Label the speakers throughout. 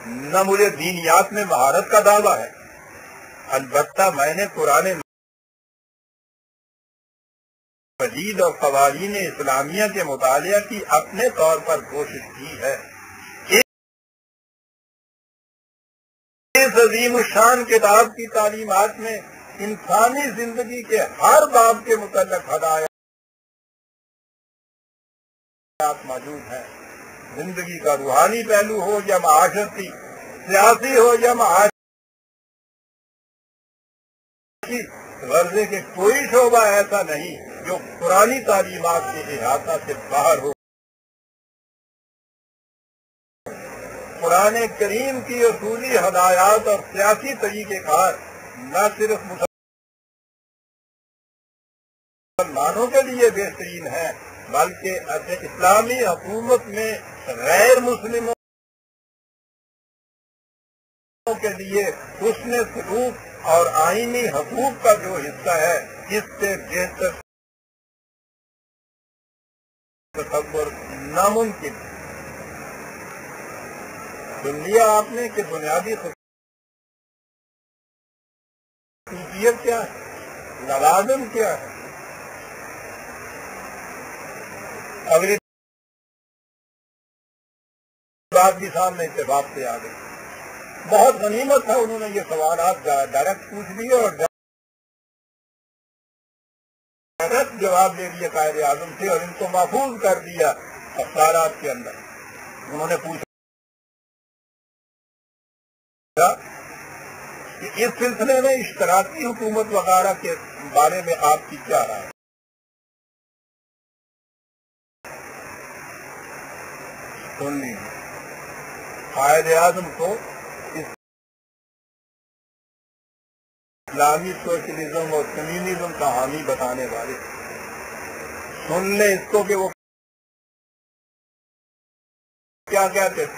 Speaker 1: نہ مجھے دینیات میں مہارت کا دعویٰ ہے، البتہ میں نے قرآن مجید اور قوانین اسلامیہ کے مطالعہ کی اپنے طور پر کوشش کی ہے۔ اس عظیم الشان کتاب کی تعلیمات میں انسانی زندگی کے ہر باب کے متعلق ہدایات موجود ہیں۔ زندگی کا روحانی پہلو ہو یا معاشرتی، سیاسی ہو یا معاشرتی، غرضے کے کوئی شعبہ ایسا نہیں جو پرانی تعلیمات کے احاطہ سے باہر ہو۔ قرآن کریم کی اصولی ہدایات اور سیاسی طریقہ کار نہ صرف مسلمانوں کے لیے بہترین ہے، بلکہ اسلامی حکومت میں غیر مسلموں کے لیے حسن سلوک اور آئینی حقوق کا جو حصہ ہے، اس سے بہتر تصور ناممکن ہے۔ سن لیا آپ نے کہ بنیادی خصوصیت کیا ہے، لوازم کیا ہے۔ اگلی بات بھی سامنے اتفاق سے آ گئی۔ بہت غنیمت تھا، انہوں نے یہ سوالات ڈائریکٹ پوچھ لیے اور ڈائریکٹ جواب دے دیے قائد اعظم سے، اور ان کو محفوظ کر دیا اخبارات کے اندر۔ انہوں نے پوچھا کہ اس سلسلے میں اشتراکی حکومت وغیرہ کے بارے میں آپ کی کیا رائے ہے؟ سن لیجیے، قائد اعظم کو اسلامی سوشلزم اور کمیونزم کا حامی بتانے والے سن لیں اس کو کہ وہ کیا کہتے ہیں،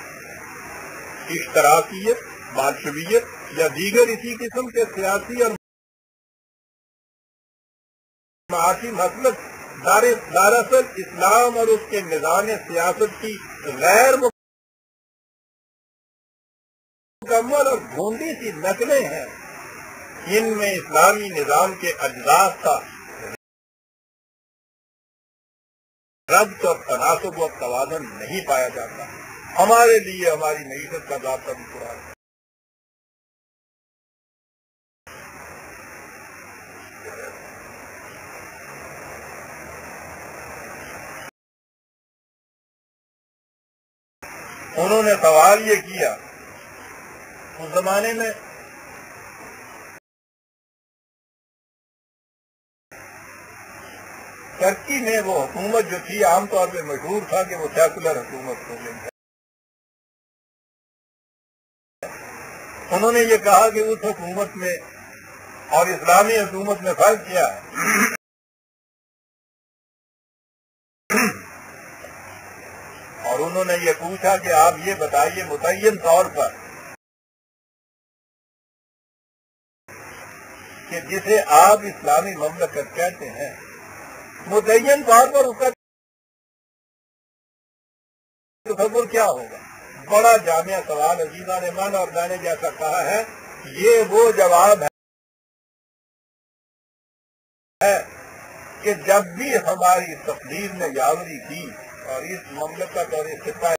Speaker 1: اشتراکیت، بالشویت یا دیگر اسی قسم کے سیاسی اور معاشی مسلک دراصل اسلام اور اس کے نظام سیاست کی غیر مکمل اور گھونڈی سی نقلیں ہیں۔ ان میں اسلامی نظام کے اجزاء کا ربط اور تناسب و توازن نہیں پایا جاتا۔ ہمارے لیے ہماری معیشت کا ضابطہ بھی قرآن ہے۔ انہوں نے سوال یہ کیا، اس زمانے میں ترکی میں وہ حکومت جو تھی عام طور پہ مشہور تھا کہ وہ سیکولر حکومت ہو گئی ہے۔ انہوں نے یہ کہا کہ اس حکومت میں اور اسلامی حکومت میں فرق کیا ہے، اور انہوں نے یہ پوچھا کہ آپ یہ بتائیے متعین طور پر کہ جسے آپ اسلامی مملکت کہتے ہیں، متعین طور پر اس کا تصور کیا ہوگا؟ بڑا جامع سوال عزیزان من، اور میں نے جیسا کہا ہے یہ وہ جواب ہے کہ جب بھی ہماری تقدیر نے یاوری کی اور اس مملکت اور اس خطہ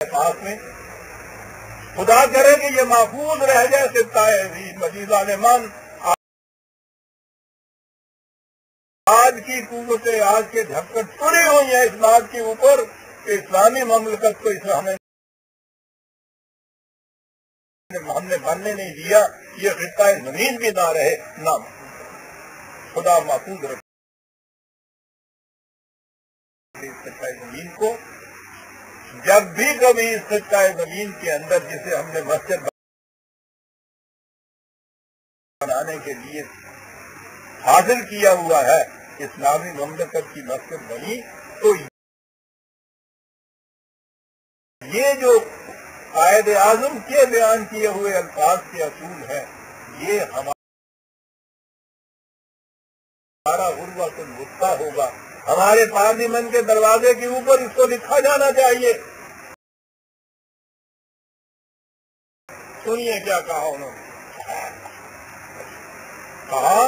Speaker 1: پاک میں خدا کرے کہ یہ محفوظ رہ جائے خطہ عظیم، عزیزان من، آج کی قوتیں آج کے جھکڑ تری ہوئی ہیں اس بات کے اوپر کہ اسلامی مملکت کو ہم نے بننے نہیں دیا، یہ خطہ زمین بھی نہ رہے نہ خدا محفوظ رکھے اس خطہ زمین کو۔ جب بھی کبھی اس خطہ زمین کے اندر جسے ہم نے مسجد بنانے کے لیے حاصل کیا ہوا ہے اسلامی مملکت کی مسجد بنی، تو یہ جو قائد اعظم کے بیان کیے ہوئے الفاظ کے اصول ہیں، یہ ہمارا غربت الوسطیٰ ہوگا۔ ہمارے پارلیمنٹ کے دروازے کے اوپر اس کو لکھا جانا چاہیے سنیے کیا کہا انہوں نے، کہا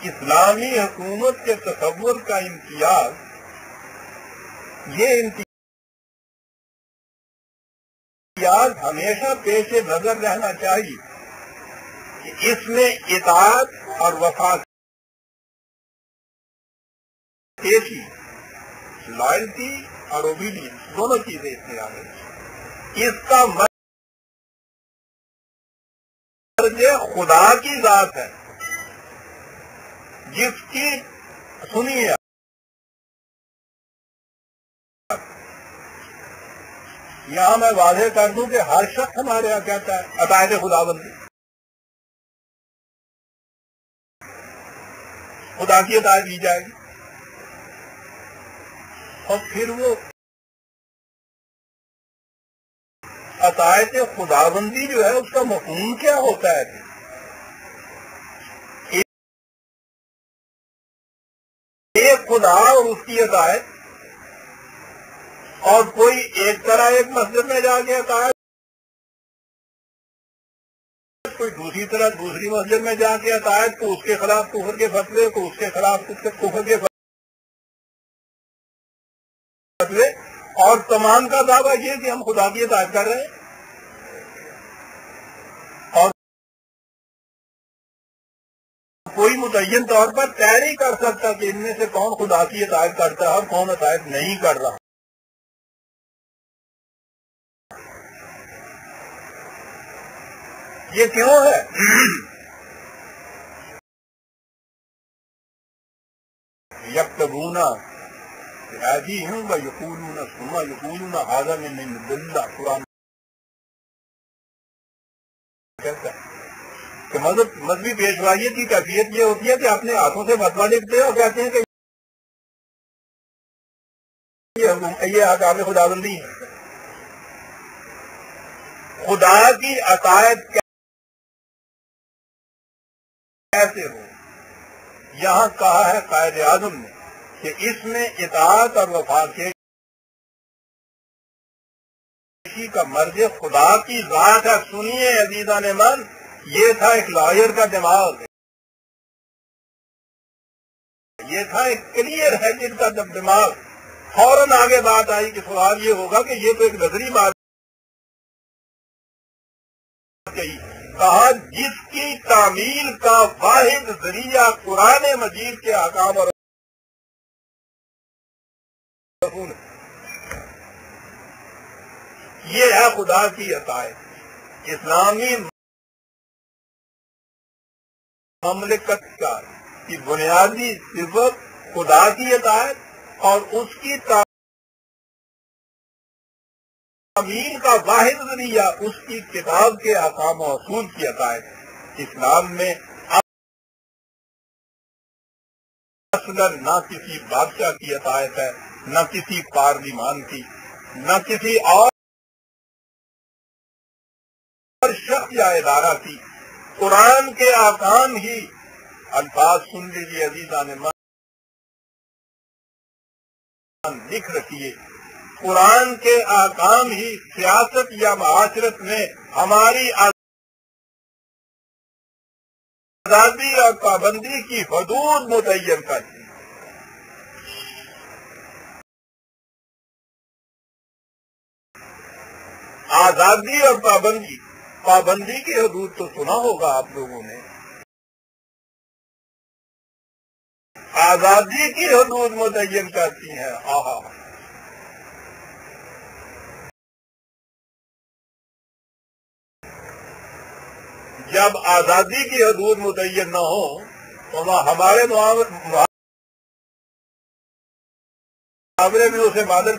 Speaker 1: اسلامی حکومت کے تصور کا امتیاز، یہ امتیاز ہمیشہ پیش نظر رہنا چاہیے کہ اس میں اطاعت اور وفا پیشی، لائلٹی اور اوبیڈینس دونوں چیزیں اس میں آ گئی۔ اس کا مرج خدا کی ذات ہے، جس کی سنیے یہاں میں واضح کر دوں کہ ہر شخص ہمارے یہاں کہتا ہے اطاعت خدا بندی، خدا کی اطاعت کی جائے گی، اور پھر وہ اطاعت خدا بندی جو ہے اس کا مفہوم کیا ہوتا ہے؟ ایک خدا اور اس کی اطاعت، اور کوئی ایک طرح ایک مسجد میں جا کے اطاعت، کوئی دوسری طرح دوسری مسجد میں جا کے اطاعت، کو اس کے خلاف کفر کے فتوے، کو اس کے خلاف کفر کے فتوے، اور تمام کا دعویٰ یہ کہ ہم خدا کی اطاعت کر رہے ہیں، اور کوئی متعین طور پر طے نہیں کر سکتا کہ ان میں سے کون خدا کی اطاعت کرتا ہے اور کون اطاعت نہیں کر رہا۔ یہ کیوں ہے؟ یکتبون بِأَیدِیہم وَیَقُولُونَ ثُمَّ یَقُولُونَ ھَذَا مِنْ عِندِ اللَّہِ، قرآن کہتا ہے کہ مذہبی پیشوائیت کی کیفیت یہ ہوتی ہے کہ اپنے ہاتھوں سے فتویٰ لکھتے ہیں اور کہتے ہیں کہ یہ احکام خدا بندی ہے۔ خدا کی اطاعت کیسے ہو؟ یہاں کہا ہے قائد اعظم نے کہ اس میں اطاعت اور وفا کا مرج خدا کی ذات ہے۔ سنیے عزیزان من، یہ تھا ایک لائر کا دماغ، یہ تھا ایک کلیئر ہیڈڈ کا دماغ، فوراً آگے بات آئی کہ سوال یہ ہوگا کہ یہ تو ایک نظری بات کہی، کہا جس کی تعمیل کا واحد ذریعہ قرآن مجید کے احکام اور رسول، یہ ہے خدا کی اطاعت۔ اسلامی مملکت کی بنیادی صفت خدا کی اطاعت اور اس کی تعمیل کا واحد ذریعہ اس کی کتاب کے احکام و اصول کی اطاعت۔ اسلام میں اصلاً نہ کسی بادشاہ کی اطاعت ہے، نہ کسی پارلیمان کی، نہ کسی اور شخص یا ادارہ کی۔ قرآن کے احکام ہی، الفاظ سن لیجیے عزیزان من، لکھ رکھیے، قرآن کے احکام ہی سیاست یا معاشرت میں ہماری آزادی اور پابندی کی حدود متعین کرتی ہیں۔ آزادی اور پابندی کی حدود تو سنا ہوگا آپ لوگوں نے، آزادی کی حدود متعین کرتی ہیں۔ آہا، جب آزادی کی حدود متعین نہ ہو تو ہمارے محاورے میں اسے بادل